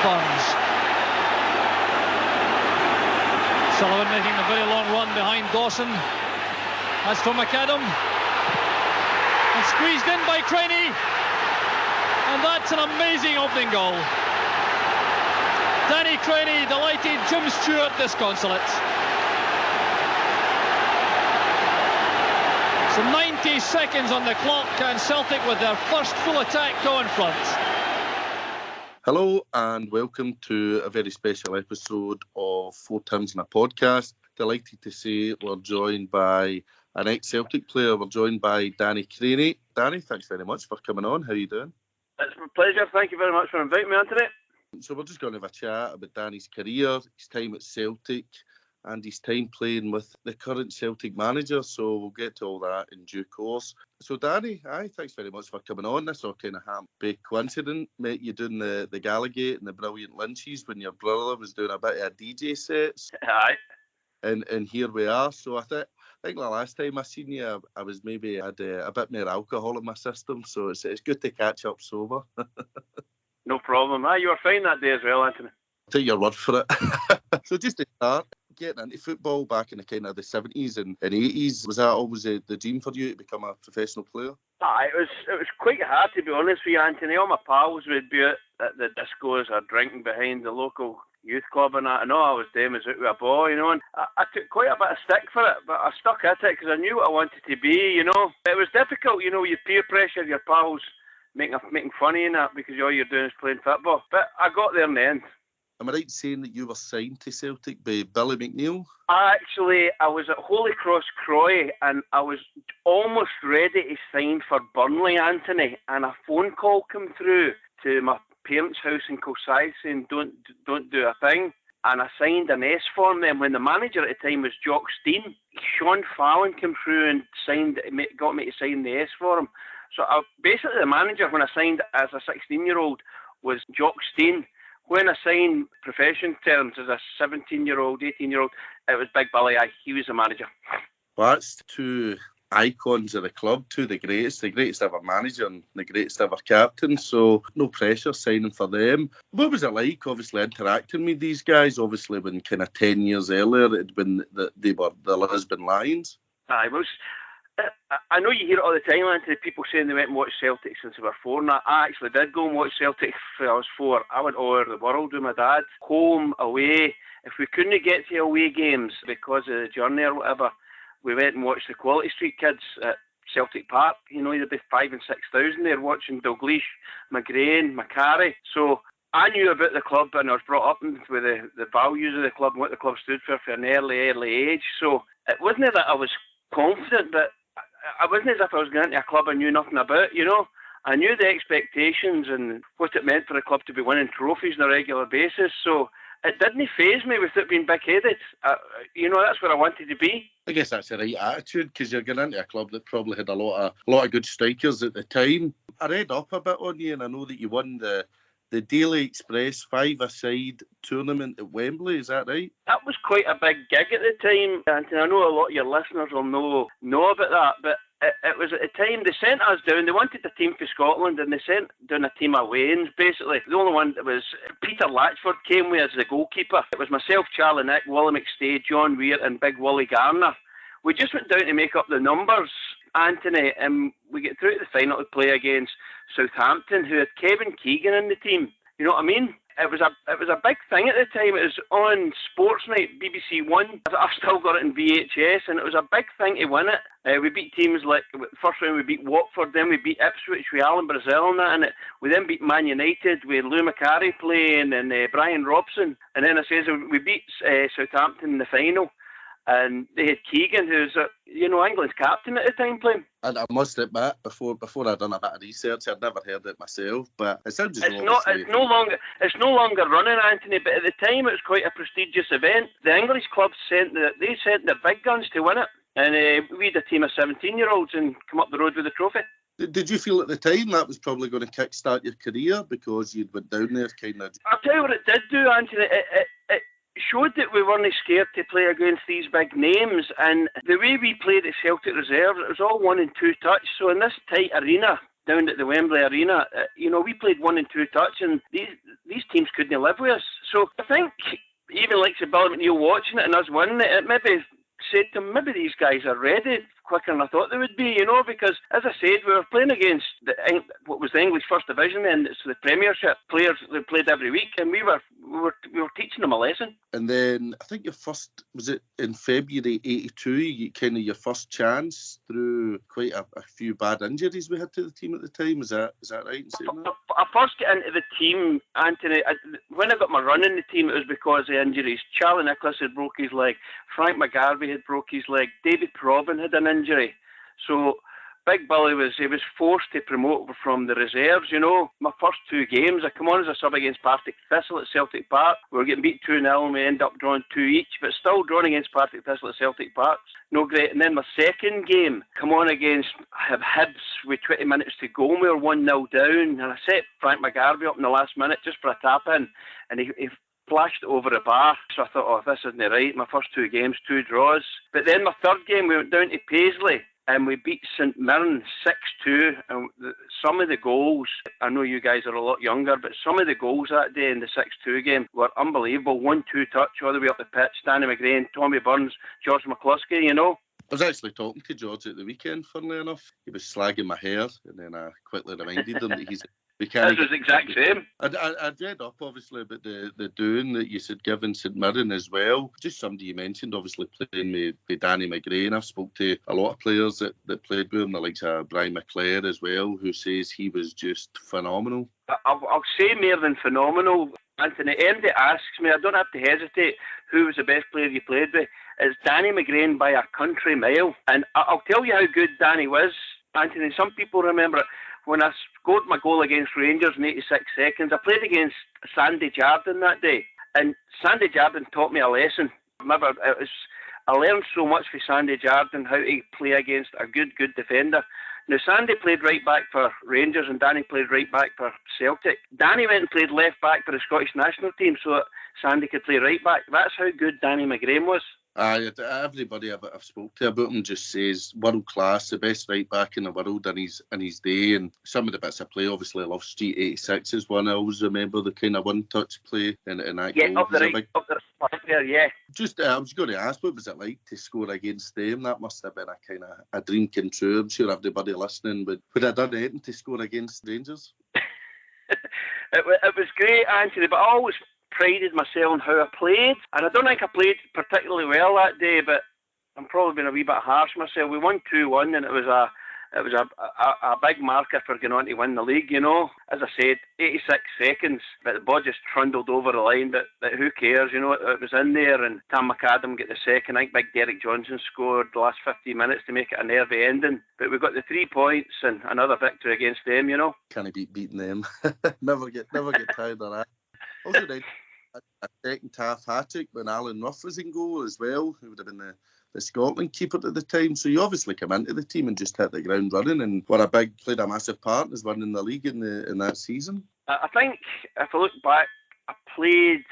Burns. Sullivan making a very long run behind Dawson. That's for McAdam. And squeezed in by Crainie. And that's an amazing opening goal. Danny Crainie delighted Jim Stewart disconsolate. So 90 seconds on the clock and Celtic with their first full attack go in front. Hello and welcome to a very special episode of Four Terms in a Podcast. Delighted to say we're joined by an ex-Celtic player. We're joined by Danny Crainie. Danny, thanks very much for coming on. How are you doing? It's my pleasure. Thank you very much for inviting me on today. So we're just going to have a chat about Danny's career, his time at Celtic and his time playing with the current Celtic manager. So we'll get to all that in due course. So Danny, thanks very much for coming on. This all kind of happened. Big coincidence. Met you doing the Gallagate and the Brilliant Lynches when your brother was doing a bit of a DJ sets. Aye. And here we are. So I think the last time I seen you, I was maybe had a bit more alcohol in my system. So it's good to catch up sober. No problem. You were fine that day as well, Anthony. Take your word for it. So just to start, getting into football back in the kind of the 70s and 80s, was that always the dream for you to become a professional player? It was quite hard, to be honest with you, Anthony. All my pals would be at the discos or drinking behind the local youth club and that. I know I was doing as out with a boy, you know, and I took quite a bit of stick for it, but I stuck at it because I knew what I wanted to be, you know. It was difficult, you know, your peer pressure, your pals making fun of you and that because all you're doing is playing football. But I got there in the end. Am I right in saying that you were signed to Celtic by Billy McNeill? Actually, I was at Holy Cross Croy and I was almost ready to sign for Burnley, Anthony, and a phone call came through to my parents' house in Kilsyth saying don't do a thing. And I signed an S form then when the manager at the time was Jock Stein. Sean Fallon came through and got me to sign the S form. So basically the manager when I signed as a 16-year-old was Jock Stein. When I signed profession terms as a 17-year-old, 18-year-old, it was Big Billy. He was the manager. Well, that's two icons of the club, the greatest ever manager and the greatest ever captain. So no pressure signing for them. What was it like, obviously, interacting with these guys? Obviously, when kind of 10 years earlier, it had been that they were the Lisbon Lions. I know you hear it all the time, Anthony, people saying they went and watched Celtic since they were 4. And I actually did go and watch Celtic when I was 4. I went all over the world with my dad, home, away. If we couldn't get to away games because of the journey or whatever, we went and watched the Quality Street kids at Celtic Park. You know, there'd be 5,000 and 6,000 there watching Dalglish, McGrain, Macari. So I knew about the club and I was brought up with the values of the club and what the club stood for an early age. So it wasn't that I was confident, but I wasn't as if I was going into a club I knew nothing about, you know. I knew the expectations and what it meant for a club to be winning trophies on a regular basis. So it didn't faze me with it being big-headed. You know, that's where I wanted to be. I guess that's the right attitude because you're going into a club that probably had a lot of good strikers at the time. I read up a bit on you and I know that you won the Daily Express 5-a-side tournament at Wembley. Is that right? That was quite a big gig at the time, and I know a lot of your listeners will know about that, but it was at the time they sent us down. They wanted a team for Scotland and they sent down a team of Waynes, basically. The only one that was Peter Latchford came with as the goalkeeper. It was myself, Charlie Nick, Wally McStay, John Weir and Big Wally Garner. We just went down to make up the numbers, Anthony, and we get through to the final to play against Southampton, who had Kevin Keegan in the team. You know what I mean? It was a big thing at the time. It was on Sports Night, BBC One. I've still got it in VHS, and it was a big thing to win it. We beat teams like, first round we beat Watford, then we beat Ipswich with Alan Brazil and that, and we then beat Man United with Lou Macari playing and Brian Robson, and then we beat Southampton in the final. And they had Keegan, who's England's captain at the time, playing. And I must admit, before I'd done a bit of research, I'd never heard it myself. But it sounds it's no longer running, Anthony. But at the time, it was quite a prestigious event. The English clubs sent the big guns to win it, and we had a team of 17-year-olds and come up the road with the trophy. Did you feel at the time that was probably going to kickstart your career because you'd went down there kind of? I'll tell you what it did do, Anthony. It showed that we weren't scared to play against these big names, and the way we played at Celtic Reserve, it was all 1 and 2 touch. So in this tight arena, down at the Wembley Arena, we played 1 and 2 touch, and these teams couldn't live with us. So I think even like Bill McNeill watching it and us winning it maybe said to them, maybe these guys are ready quicker than I thought they would be, because as I said, we were playing against what was the English First Division, and it's the Premiership players that played every week, and we were teaching them a lesson. And then I think your first, was it in February '82, you get kind of your first chance through quite a few bad injuries we had to the team at the time. Is that right in saying that? I first got into the team, Anthony, when I got my run in the team, it was because of injuries. Charlie Nicholas had broke his leg, Frank McGarvey had broke his leg, David Proven had an injury. So Big Billy was forced to promote from the reserves, My first 2 games, I come on as a sub against Partick Thistle at Celtic Park. We were getting beat 2-0 and we end up drawing 2 each, but still drawing against Partick Thistle at Celtic Park. No great. And then my second game, come on against Hibs with 20 minutes to go, and we were 1-0 down, and I set Frank McGarvey up in the last minute just for a tap-in, and he flashed it over the bar. So I thought, this isn't right. My first 2 games, 2 draws. But then my third game, we went down to Paisley, and we beat St Mirren 6-2. And some of the goals, I know you guys are a lot younger, but some of the goals that day in the 6-2 game were unbelievable. 1-2 touch all the way up the pitch. Danny McGrain, Tommy Burns, George McCluskey, I was actually talking to George at the weekend, funnily enough. He was slagging my hair, and then I quickly reminded him that he's... That was the exact same. I'd read up, obviously, about the doing that you had given St Mirren as well. Just somebody you mentioned, obviously, playing with Danny McGrain. I've spoke to a lot of players that played with him, the likes of Brian McClare as well, who says he was just phenomenal. I'll say more than phenomenal. Anthony, MD asks me, I don't have to hesitate, who was the best player you played with? It's Danny McGrain by a country mile. And I'll tell you how good Danny was, Anthony. Some people remember it. When I scored my goal against Rangers in 86 seconds, I played against Sandy Jardine that day. And Sandy Jardine taught me a lesson. I learned so much from Sandy Jardine, how to play against a good defender. Now, Sandy played right back for Rangers and Danny played right back for Celtic. Danny went and played left back for the Scottish national team so that Sandy could play right back. That's how good Danny McGrain was. Everybody I've spoke to about him just says world class, the best right back in the world in his day. And some of the bits I play, obviously I love Street 86 is one. I always remember the kind of one touch play and that goal. Up the right there, yeah. Just I was going to ask, what was it like to score against them? That must have been a kind of a dream come true. I'm sure everybody listening would have done anything to score against Rangers. It was great, Anthony, but I always prided myself on how I played, and I don't think I played particularly well that day, but I'm probably being a wee bit harsh myself. We won 2-1, and it was a big marker for going on to win the league, As I said, 86 seconds, but the ball just trundled over the line, but who cares, it was in there, and Tam McAdam got the second. I think big Derek Johnson scored the last 15 minutes to make it a nervy ending, but we got the 3 points and another victory against them, Can't beat beating them. never get tired of that. Also, then, a second half hat-trick when Alan Ruff was in goal as well, who would have been the Scotland keeper at the time. So you obviously come into the team and just hit the ground running and played a massive part as winning the league in that season. I think if I look back, I think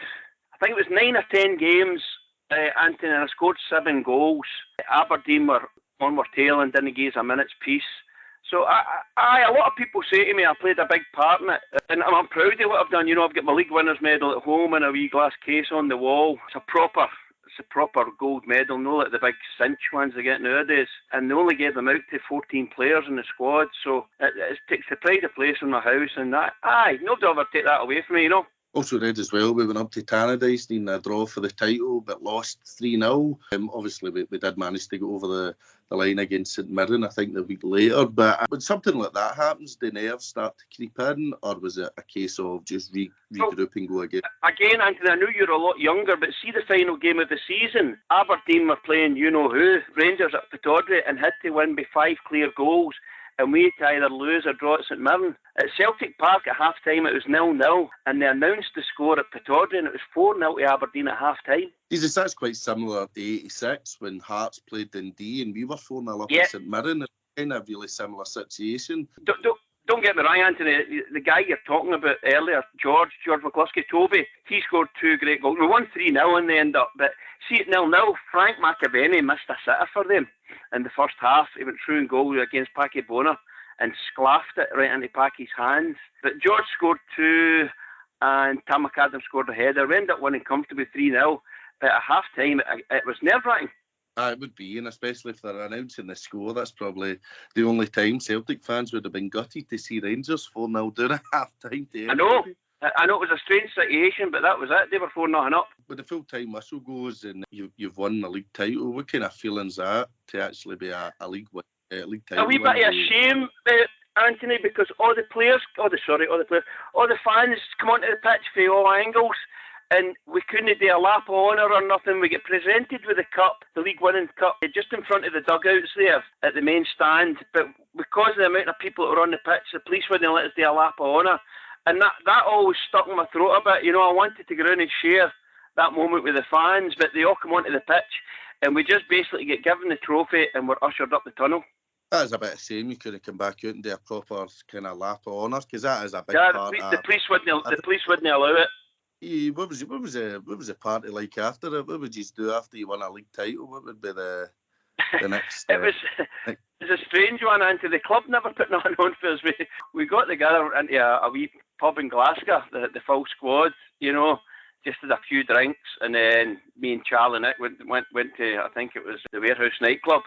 it was 9 or 10 games, Anthony, and I scored 7 goals. Aberdeen were tail and didn't give us a minute's peace. So a lot of people say to me I played a big part in it, and I'm proud of what I've done. I've got my league winners medal at home and a wee glass case on the wall. It's a proper gold medal, no like the big cinch ones they get nowadays. And they only gave them out to 14 players in the squad, so it takes the pride of place in my house, and nobody will ever take that away from me, Also read as well, we went up to Tannadice, needing a draw for the title, but lost 3-0. Obviously, we did manage to go over the line against St Mirren, I think, the week later. But when something like that happens, do nerves start to creep in, or was it a case of just regroup and go again? Again, Anthony, I know you're a lot younger, but see the final game of the season. Aberdeen were playing you-know-who, Rangers at Pittodrie, and had to win by 5 clear goals. And we had to either lose or draw at St Mirren. At Celtic Park at half-time it was 0-0, and they announced the score at Pittodrie, and it was 4-0 to Aberdeen at half-time. Jesus, that's quite similar to 86 when Hearts played Dundee and we were 4-0 up at St Mirren. It's kind of a really similar situation. Don't get me wrong, Anthony. The guy you're talking about earlier, George McCluskey, Toby, he scored 2 great goals. We won 3-0 in the end up, but see at 0-0, Frank McAvenny missed a sitter for them in the first half. He went through and goal against Packy Bonner, and sclaffed it right into Packy's hands. But George scored 2 and Tam McAdam scored a header. We ended up winning comfortably 3-0. But at half-time, it was nerve-wracking. It would be, and especially if they're announcing the score, that's probably the only time Celtic fans would have been gutted to see Rangers 4-0 down at half-time. I know it was a strange situation, but that was it. They were 4-0 up. When the full-time whistle goes and you've won the league title, what kind of feeling's that to actually be a league title? A wee bit of a shame, Anthony, because all the fans come onto the pitch from all angles, and we couldn't do a lap of honour or nothing. We get presented with the cup, the league winning cup, just in front of the dugouts there at the main stand. But because of the amount of people that were on the pitch, the police wouldn't let us do a lap of honour. And that always stuck in my throat a bit. You know, I wanted to go around and share that moment with the fans, but they all come onto the pitch, and we just basically get given the trophy and we're ushered up the tunnel. That is a bit of shame. You could have come back out and do a proper kind of lap of honour, because that is a big part. The police wouldn't allow it. Yeah, what was the party like after it? What would you do after you won a league title? What would be the next? It was a strange one, and the club never put nothing on for us. We got together into a wee pub in Glasgow, the full squad, you know, just had a few drinks, and then me and Charlie and Nick went to, I think it was the Warehouse nightclub.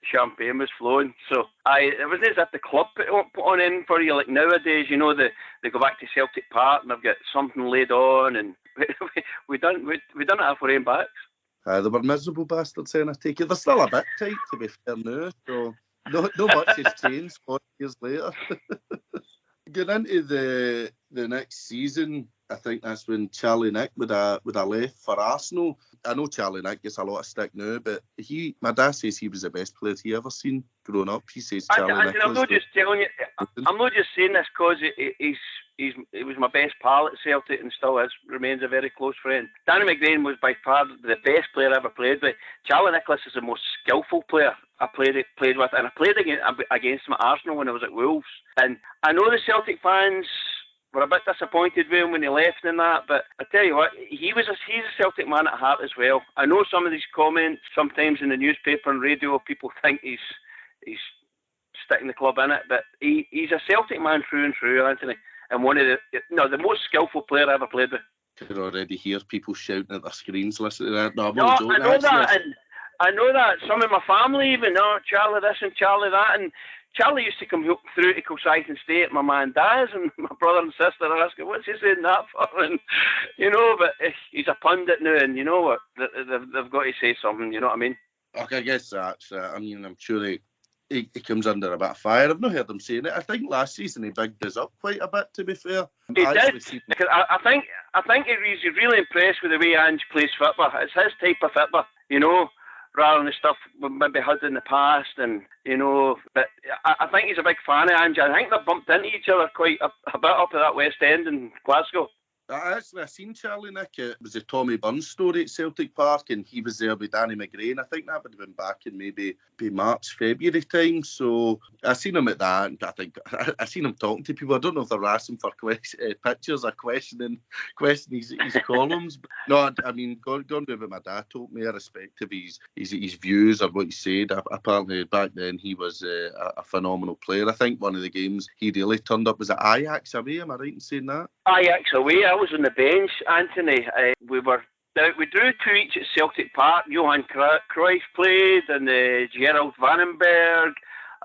Champagne was flowing, so it was as if the club put on in for you. Like nowadays, you know, they go back to Celtic Park and they've got something laid on, and we done it half our own backs. They were miserable bastards, and I take it they're still a bit tight, to be fair now. So no much has changed 40 years later. Going into the next season, I think that's when Charlie Nick would have left for Arsenal. I know Charlie Nick gets a lot of stick now, but my dad says he was the best player he ever seen growing up. He says Charlie Nick. I'm not just telling you. I'm not just saying this because he was my best pal at Celtic and still remains a very close friend. Danny McGrain was by far the best player I ever played with. Charlie Nicholas is the most skillful player I played with, and I played against him at Arsenal when I was at Wolves. And I know the Celtic fans were a bit disappointed with him when he left and that, but I tell you what, he's a Celtic man at heart as well. I know some of these comments sometimes in the newspaper and radio, people think he's sticking the club in it, but he's a Celtic man through and through, Anthony, and one of the most skillful player I ever played with. You can already hear people shouting at their screens listening to that. No, I know that, and I know that some of my family even, Charlie this and Charlie that, and Charlie used to come through to Kilsyth and stay at my man Daz, and my brother and sister are asking, what's he saying that for? And, you know, but he's a pundit now, and you know what, they've got to say something, you know what I mean? Okay, I guess that's, I'm sure he comes under a bit of fire. I've not heard him saying it. I think last season he bigged us up quite a bit, to be fair. He did. I think he's really impressed with the way Ange plays football. It's his type of football, you know, rather than the stuff we maybe had in the past, and you know. But I think he's a big fan of Ange. I think they bumped into each other quite a bit up at that West End in Glasgow. I seen Charlie Nick. It was a Tommy Burns story at Celtic Park, and he was there with Danny McGrain. I think that would have been back in maybe March, February time. So I seen him at that, and I think I seen him talking to people. I don't know if they're asking for pictures or questioning his columns. But no, I mean, going with what my dad told me, irrespective of his views or what he said. Apparently back then he was a phenomenal player. I think one of the games he really turned up was at Ajax away. Am I right in saying that? Ajax away. I was on the bench, Anthony. We drew 2 each at Celtic Park. Johan Cruyff played, and Gerald Vandenberg.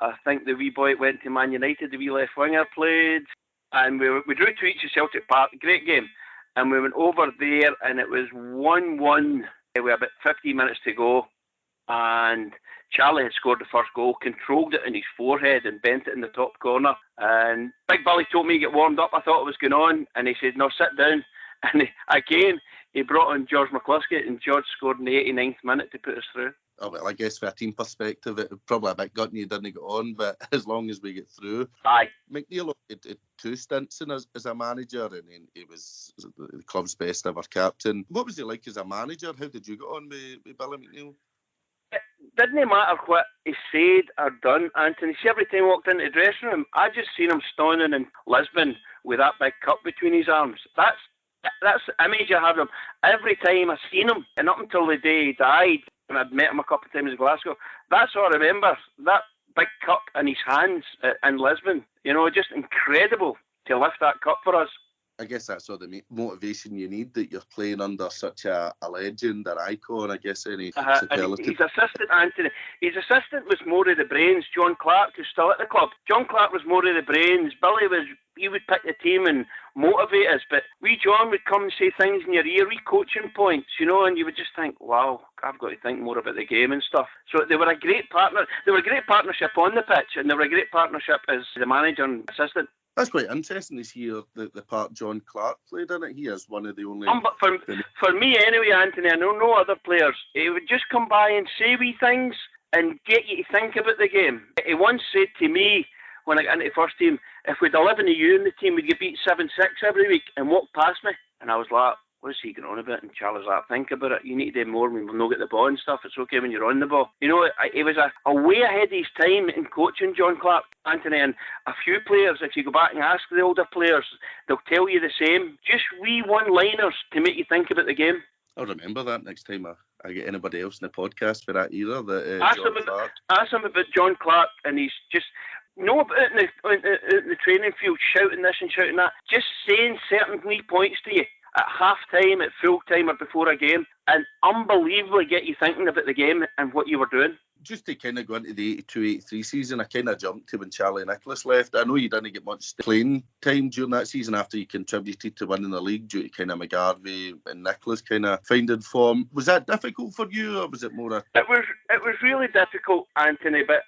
I think the wee boy went to Man United. The wee left winger played, and we drew 2 each at Celtic Park. Great game, and we went over there, and it was 1-1. We had about 15 minutes to go, and Charlie had scored the first goal, controlled it in his forehead and bent it in the top corner. And Big Billy told me to get warmed up. I thought it was going on. And he said, no, sit down. And he brought on George McCluskey, and George scored in the 89th minute to put us through. Oh, well, I guess from a team perspective, it probably a bit gutting you didn't get on, but as long as we get through. Aye. McNeill had 2 stints in as a manager, and he was the club's best ever captain. What was he like as a manager? How did you get on with Billy McNeill? It didn't matter what he said or done, Anthony. See, every time he walked into the dressing room, I just seen him standing in Lisbon with that big cup between his arms. That's the image I have of him. Every time I seen him, and up until the day he died, and I'd met him a couple of times in Glasgow, that's all I remember. big cup in his hands in Lisbon. You know, just incredible to lift that cup for us. I guess that's all the motivation you need, that you're playing under such a legend, an icon, I guess, any superlative. His assistant, Anthony, his assistant was more of the brains, John Clark, who's still at the club. John Clark was more of the brains. Billy he would pick the team and motivate us, but John would come and say things in your ear, coaching points, you know, and you would just think, wow, I've got to think more about the game and stuff. So they were a great partner. They were a great partnership on the pitch, and they were a great partnership as the manager and assistant. That's quite interesting to hear the part John Clark played in it. He is one of the only... But for me anyway, Anthony, I know no other players. He would just come by and say wee things and get you to think about the game. He once said to me, when I got into the first team, if we'd 11 of you in the team, we'd get beat 7-6 every week and walk past me. And I was like, what's he going on about? And Charlie's like, think about it. You need to do more when we'll not get the ball and stuff. It's okay when you're on the ball. You know, he was a way ahead of his time in coaching, John Clark, Anthony, and a few players, if you go back and ask the older players, they'll tell you the same. Just wee one-liners to make you think about the game. I'll remember that next time I get anybody else in the podcast for that either. Ask him about John Clark, and he's just... No, about in the training field, shouting this and shouting that, just saying certain wee points to you at half time, at full time, or before a game, and unbelievably get you thinking about the game and what you were doing. Just to kind of go into the 82-83 season, I kind of jumped to when Charlie Nicholas left. I know you didn't get much playing time during that season after you contributed to winning the league due to kind of McGarvey and Nicholas kind of finding form. Was that difficult for you, or was it more a... It was really difficult, Anthony, but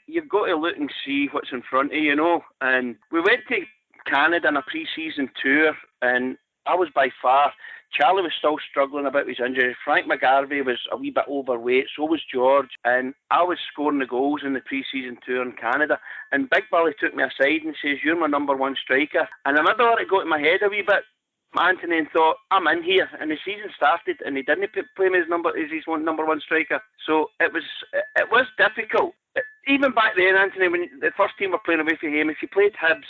you've got to look and see what's in front of you, you know. And we went to Canada on a pre-season tour, and I was by far... Charlie was still struggling about his injury. Frank McGarvey was a wee bit overweight, so was George. And I was scoring the goals in the pre-season tour in Canada. And Big Billy took me aside and says, you're my number one striker. And I remember it got in my head a wee bit, Anthony, and thought, I'm in here. And the season started, and he didn't play me as his number one striker. So it was difficult. Even back then, Anthony, when the first team were playing away from him, if you played Hibs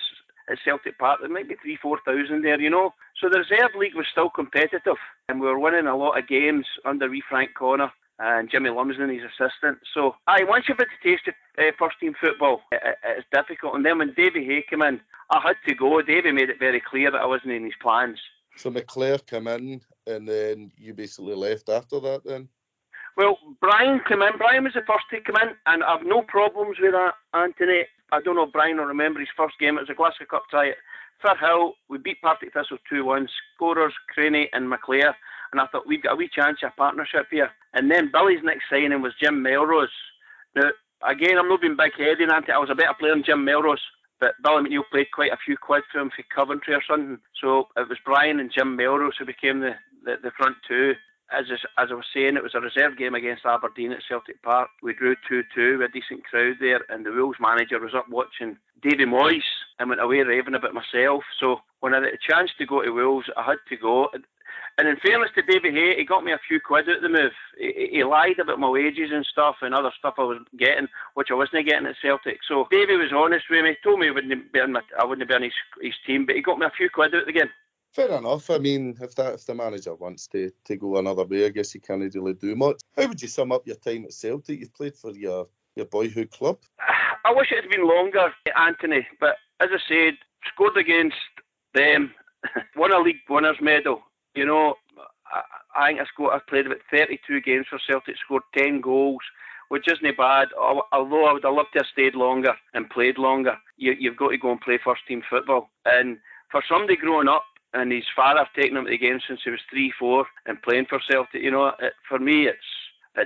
at Celtic Park, there might be 3,000-4,000 there, you know. So the reserve league was still competitive, and we were winning a lot of games under wee Frank Connor and Jimmy Lumsden, his assistant. So, once you've had to taste first team football, it's difficult. And then when Davy Hay came in, I had to go. Davy made it very clear that I wasn't in his plans. So McClare came in, and then you basically left after that then? Well, Brian came in. Brian was the first to come in, and I've no problems with that, Anthony. I don't know if Brian will remember his first game. It was a Glasgow Cup tie at Firhill. We beat Partick Thistle 2-1. Scorers, Crainie and McClare. And I thought, we've got a wee chance of a partnership here. And then Billy's next signing was Jim Melrose. Now, again, I'm not being big-headed, Anthony. I was a better player than Jim Melrose. But Billy McNeill played quite a few quid for him for Coventry or something. So it was Brian and Jim Melrose who became the front two. As I was saying, it was a reserve game against Aberdeen at Celtic Park. We drew 2-2 with a decent crowd there, and the Wolves manager was up watching Davy Moyes and went away raving about myself. So when I had a chance to go to Wolves, I had to go. And in fairness to Davy Hay, he got me a few quid out of the move. He lied about my wages and stuff and other stuff I was getting, which I wasn't getting at Celtic. So Davy was honest with me, told me I wouldn't be on his team, but he got me a few quid out of the game. Fair enough. I mean, if the manager wants to go another way, I guess he can't really do much. How would you sum up your time at Celtic? You've played for your boyhood club. I wish it had been longer, Anthony, but as I said, scored against them, won a league winners medal. You know, I think I played about 32 games for Celtic, scored 10 goals, which isn't bad, although I would have loved to have stayed longer and played longer. You've got to go and play first team football. And for somebody growing up, and his father taking him to the game since he was 3-4 and playing for Celtic, you know, for me it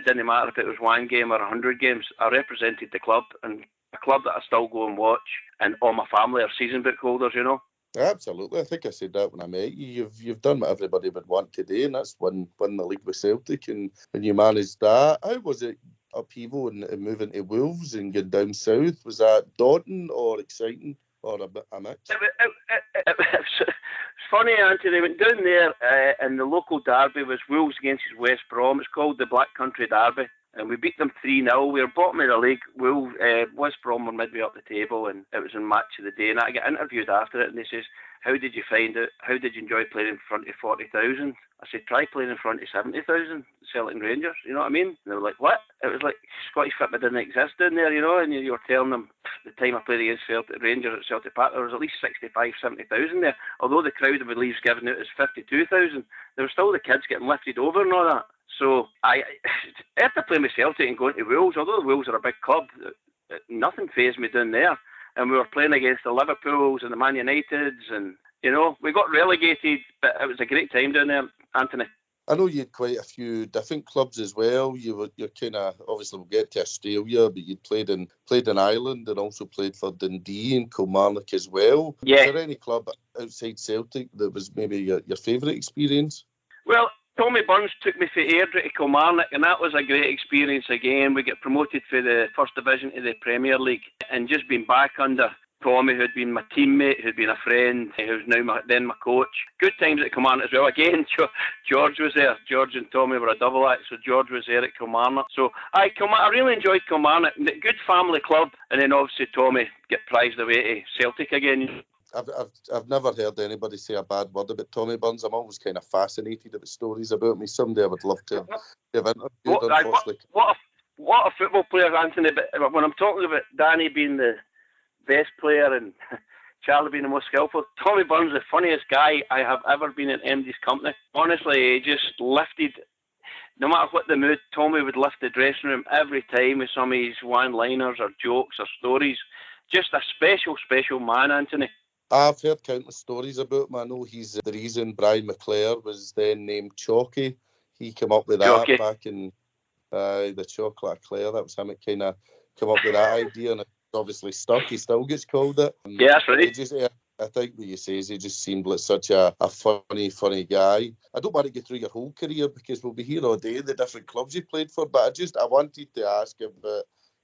didn't matter if it was one game or 100 games. I represented the club, and a club that I still go and watch, and all my family are season book holders, you know. Absolutely. I think I said that when I met you. You've done what everybody would want today, and that's win the league with Celtic, and you managed that. How was it upheaval and moving to Wolves and going down south? Was that daunting or exciting or a mix? It's funny, Anthony. They went down there, and the local derby was Wolves against West Brom. It's called the Black Country Derby. and we beat them 3-0. We were bottom of the league. West Brom were midway up the table, and it was in match of the day. And I get interviewed after it, and they says, "How did you find it? How did you enjoy playing in front of 40,000?" I said, "Try playing in front of 70,000, Celtic and Rangers." You know what I mean? And they were like, "What?" It was like Scottish football didn't exist down there, you know. And you were telling them the time I played against Celtic Rangers at Celtic Park, there was at least 65, 70,000 there. Although the crowd of Leeds given out as 52,000, there were still the kids getting lifted over and all that. So after playing with Celtic and going to Wolves, although the Wolves are a big club, nothing fazed me down there. And we were playing against the Liverpools and the Man Uniteds, and you know, we got relegated, but it was a great time down there, Anthony. I know you had quite a few different clubs as well. You're kind of, obviously we'll get to Australia, but you'd played in Ireland and also played for Dundee and Kilmarnock as well. Yeah. Was there any club outside Celtic that was maybe your favourite experience? Well, Tommy Burns took me from Airdrie to Kilmarnock, and that was a great experience again. We get promoted for the First Division to the Premier League, and just being back under Tommy, who'd been my teammate, who'd been a friend, who's now my coach. Good times at Kilmarnock as well. Again, George was there. George and Tommy were a double act, so George was there at Kilmarnock. So I really enjoyed Kilmarnock. Good family club, and then obviously Tommy get prized away to Celtic again. I've never heard anybody say a bad word about Tommy Burns. I'm always kind of fascinated about stories about me. Someday I would love to have interviewed, unfortunately. What a football player, Anthony. But when I'm talking about Danny being the best player and Charlie being the most skillful, Tommy Burns, the funniest guy I have ever been in MD's company. Honestly, he just lifted, no matter what the mood, Tommy would lift the dressing room every time with some of his one-liners or jokes or stories. Just a special, special man, Anthony. I've heard countless stories about him. I know he's the reason Brian McClare was then named Chalky. He came up with that Chalky. Back in the Chocolate Eclair. That was him that kind of came up with that idea, and it's obviously stuck. He still gets called it. Yeah, that's right. I think what you say is he just seemed like such a funny guy. I don't want to get through your whole career because we'll be here all day, the different clubs you played for, but I wanted to ask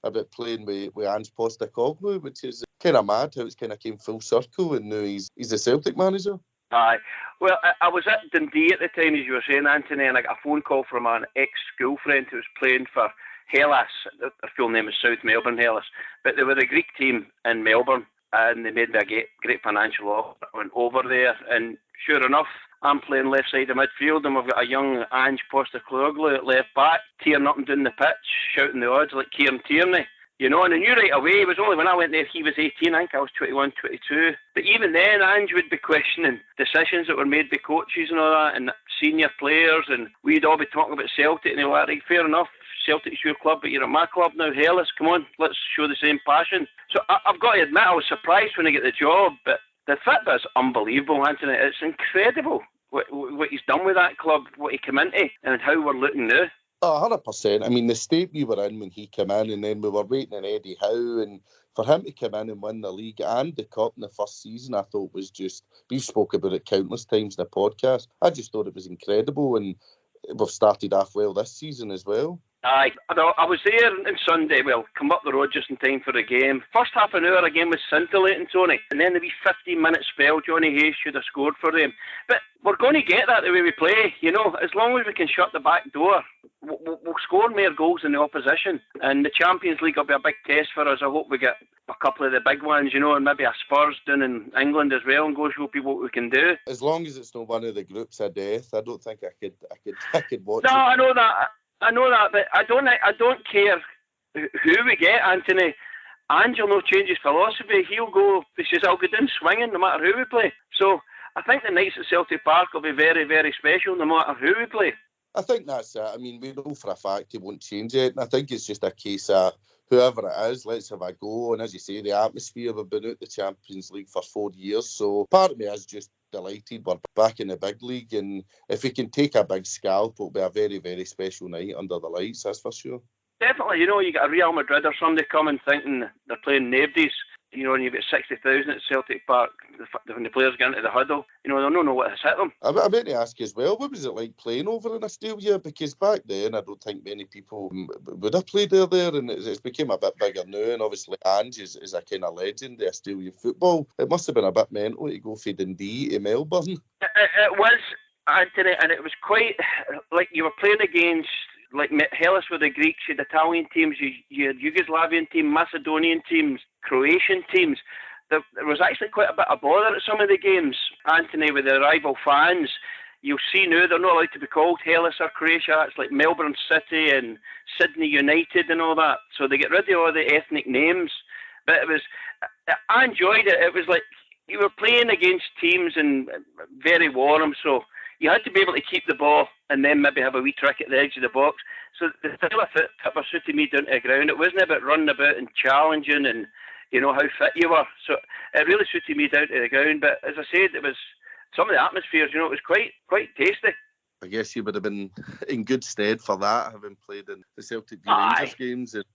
about playing with Ange Postecoglou, which is kind of mad how it's kind of came full circle, and now he's a Celtic manager. Aye. Well, I was at Dundee at the time, as you were saying, Anthony, and I got a phone call from an ex-school friend who was playing for Hellas. Their full name is South Melbourne Hellas, but they were a Greek team in Melbourne, and they made me a great financial offer. I went over there, and sure enough, I'm playing left side of midfield, and we've got a young Ange Postecoglou at left back, tearing up and down the pitch, shouting the odds like Kieran Tierney. You know, and I knew right away, it was only when I went there, he was 18, I think I was 21, 22. But even then, Ange would be questioning decisions that were made by coaches and all that, and senior players, and we'd all be talking about Celtic, and they were like, fair enough, Celtic's your club, but you're at my club now, Hellas, come on, let's show the same passion. So I've got to admit, I was surprised when I get the job, but the fit is unbelievable, Anthony. It's incredible what he's done with that club, what he came into, and how we're looking now. 100%. I mean, the state we were in when he came in, and then we were waiting on Eddie Howe, and for him to come in and win the league and the cup in the first season, I thought was just, we've spoke about it countless times in the podcast. I just thought it was incredible, and we've started off well this season as well. Aye, I was there on Sunday, well, come up the road just in time for the game. First half an hour, again, was scintillating, Tony. And then the wee 15-minute spell, Johnny Hayes should have scored for them. But we're going to get that the way we play, you know. As long as we can shut the back door, we'll score more goals than the opposition. And the Champions League will be a big test for us. I hope we get a couple of the big ones, you know, and maybe a Spurs down in England as well, and go show people what we can do. As long as it's not one of the groups of death, I don't think I could watch it. No, I know that, but I don't care who we get, Anthony. Ange will not change his philosophy. He says, I'll go down swinging no matter who we play. So I think the nights at Celtic Park will be very, very special no matter who we play. I think that's it. I mean, we know for a fact he won't change it. And I think it's just a case of whoever it is, let's have a go. And as you say, the atmosphere, we've been out the Champions League for 4 years. So part of me is just delighted we're back in the big league. And if we can take a big scalp, it'll be a very, very special night under the lights, that's for sure. Definitely. You know, you got a Real Madrid or somebody coming thinking they're playing nabodies. You know, and you've got 60,000 at Celtic Park, when the players get into the huddle, you know, they don't know what has hit them. I meant to ask you as well, what was it like playing over in Australia? Because back then, I don't think many people would have played there, and it's become a bit bigger now, and obviously Ange is a kind of legend of Australian football. It must have been a bit mental to go from Dundee to Melbourne. It was, Anthony, and it was quite, like you were playing against like Hellas were the Greeks, you had Italian teams, you had Yugoslavian teams, Macedonian teams, Croatian teams. There was actually quite a bit of bother at some of the games, Anthony, with the rival fans. You'll see now they're not allowed to be called Hellas or Croatia. It's like Melbourne City and Sydney United and all that. So they get rid of all the ethnic names. But I enjoyed it. It was like you were playing against teams and very warm, so you had to be able to keep the ball and then maybe have a wee trick at the edge of the box. So the style of it suited me down to the ground. It wasn't about running about and challenging and, you know, how fit you were. So it really suited me down to the ground. But as I said, it was some of the atmospheres, you know, it was quite tasty. I guess you would have been in good stead for that, having played in the Celtic v Rangers games at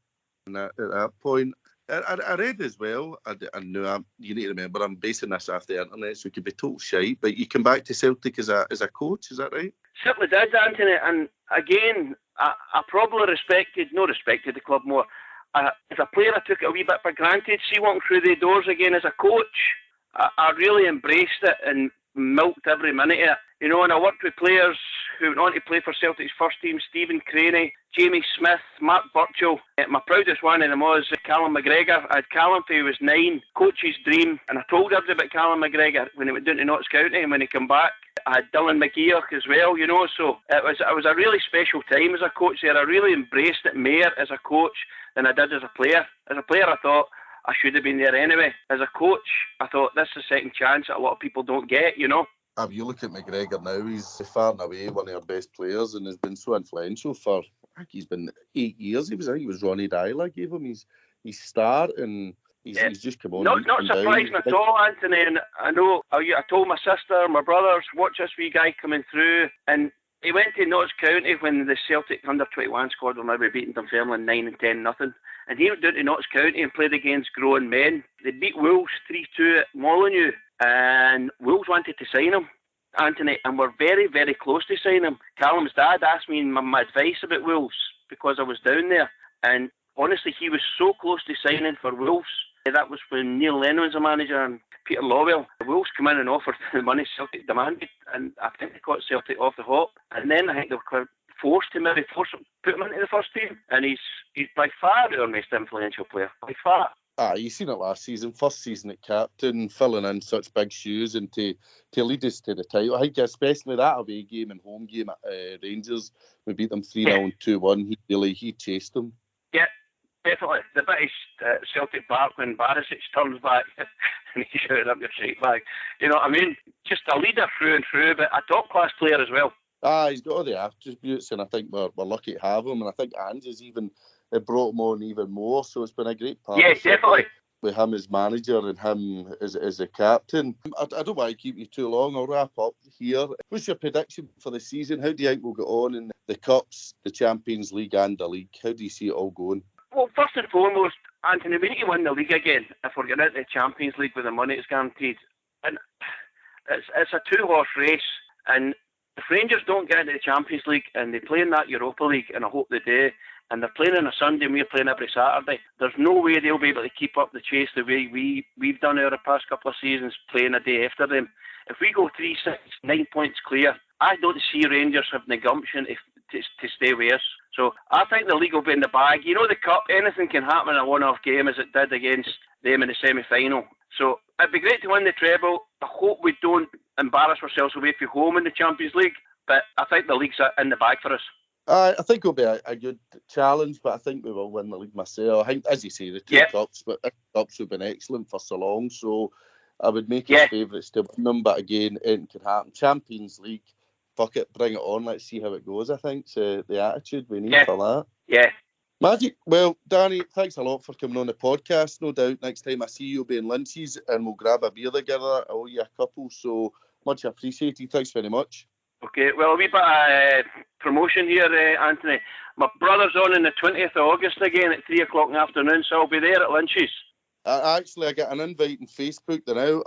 that point. I read as well, I know you need to remember, I'm basing this off the internet, so it could be total shite, but you come back to Celtic as a coach, is that right? Certainly did, Anthony, and again, I probably respected the club more. As a player, I took it a wee bit for granted. See, walking through the doors again as a coach, I really embraced it and milked every minute of it. You know, and I worked with players who went on to play for Celtic's first team, Stephen Crainie, Jamie Smith, Mark Burchill. My proudest one of them was Callum McGregor. I had Callum when he was 9, coach's dream, and I told everybody about Callum McGregor when he went down to Notts County, and when he came back, I had Dylan McGeoch as well, you know, so it was a really special time as a coach there. I really embraced it more as a coach than I did as a player. As a player, I thought I should have been there anyway. As a coach, I thought this is a second chance that a lot of people don't get, you know. You look at McGregor now, he's far and away one of our best players and has been so influential for, I think he's been 8 years. I think it was Ronnie Dyla gave him his start, and he's just come on. Not surprising at all, Anthony. And I know, I told my sister, my brothers, watch this wee guy coming through. And he went to Notts County when the Celtic under-21 squad were maybe beating Dunfermline 9-10-0. And he went down to Notts County and played against grown men. They beat Wolves 3-2 at Molineux. And Wolves wanted to sign him, Anthony, and we're very, very close to signing him. Callum's dad asked me my advice about Wolves because I was down there. And honestly, he was so close to signing for Wolves. That was when Neil Lennon was a manager and Peter Lawwell. Wolves came in and offered the money Celtic demanded, and I think they caught Celtic off the hop. And then I think they were forced to put him into the first team. And he's by far our most influential player, by far. You seen it last season, first season at captain, filling in such big shoes and to lead us to the title. I think especially that away game and home game at Rangers, we beat them 3-0 and 2-1. He chased them. Yeah, definitely. The bit is Celtic Park when Barisic turns back and he's shouting up your straight back. You know what I mean? Just a leader through and through, but a top-class player as well. He's got all the attributes, and I think we're lucky to have him. And I think Ange has even brought him on even more, so it's been a great partnership. Yeah, definitely. With him as manager and him as a captain. I don't want to keep you too long. I'll wrap up here. What's your prediction for the season? How do you think we'll get on in the Cups, the Champions League and the League? How do you see it all going? Well, first and foremost, Anthony, we need to win the League again if we're getting out of the Champions League with the money it's guaranteed. And it's a two-horse race, and if Rangers don't get into the Champions League and they play in that Europa League, and I hope they do, and they're playing on a Sunday and we're playing every Saturday, there's no way they'll be able to keep up the chase the way we've done over the past couple of seasons, playing a day after them. If we go 3-6, 9 points clear, I don't see Rangers having the gumption to stay with us. So I think the league will be in the bag. You know, the Cup, anything can happen in a one-off game as it did against them in the semi-final. So it'd be great to win the treble. I hope we don't embarrass ourselves away from home in the Champions League, but I think the league's in the bag for us. I think it'll be a good challenge, but I think we will win the league myself. I think, as you say, the two cups, but the cups have been excellent for so long, so I would make it favourites to win them, but again, anything can happen. Champions League, fuck it, bring it on, let's see how it goes, I think. So the attitude we need for that. Yeah. Magic. Well, Danny, thanks a lot for coming on the podcast. No doubt next time I see you, you'll be in Lynch's and we'll grab a beer together. I owe you a couple, so much appreciated. Thanks very much. Okay, well, a wee bit of promotion here, Anthony. My brother's on the 20th of August again at 3 o'clock in the afternoon, so I'll be there at Lynch's. I got an invite on Facebook now.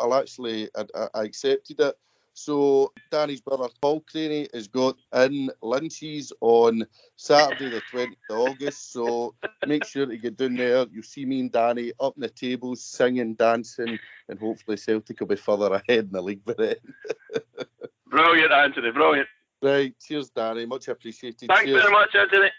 I accepted it. So Danny's brother Paul Crainie has got in Lynch's on Saturday the 20th of August. So make sure to get down there. You'll see me and Danny up in the tables, singing, dancing, and hopefully Celtic will be further ahead in the league by then. Brilliant, Anthony, brilliant. Right, cheers, Danny. Much appreciated. Thanks very much, Anthony.